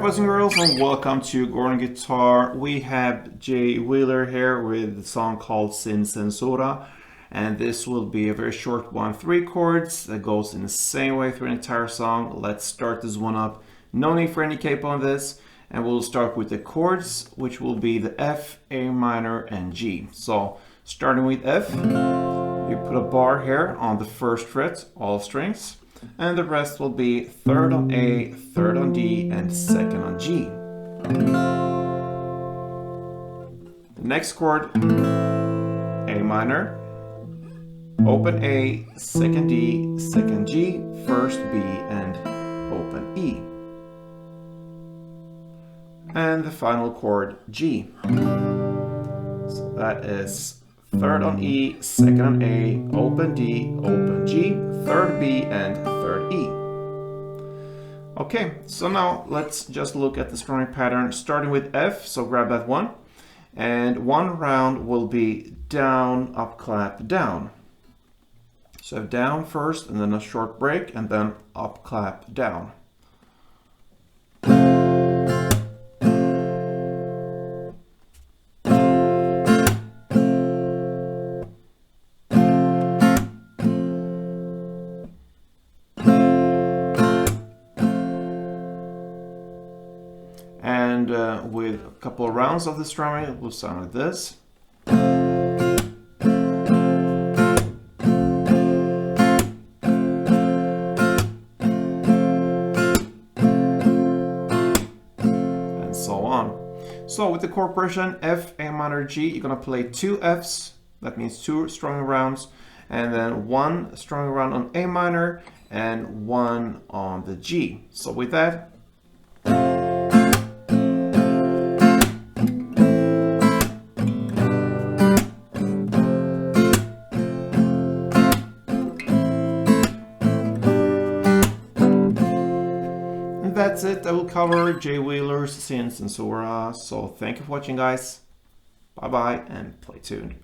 boys and girls, and welcome to Gordon Guitar. We have Jay Wheeler here with a song called Censura, and this will be a very short one, 3 chords that goes in the same way through an entire song. Let's start this one up. No need for any capo on this, and we'll start with the chords, which will be the F, A minor, and G. So starting with F, you put a bar here on the first fret, all strings. And the rest will be third on A, third on D, and second on G. The next chord, A minor, open A, second D, second G, first B, and open E. And the final chord, G. So that is third on E, second on A, open D, open G, third B, and third E. Okay, so now let's just look at the strumming pattern starting with F, so grab that one. And one round will be down, up, clap, down. So down first, and then a short break, and then up, clap, down. And with a couple of rounds of the strumming, it will sound like this. And so on. So with the chord progression, F, A minor, G, you're going to play 2 Fs, that means 2 strumming rounds, and then 1 strumming round on A minor, and 1 on the G. So with that, that's it. I will cover Jay Wheeler's Censura. So thank you for watching, guys. Bye bye and play tuned.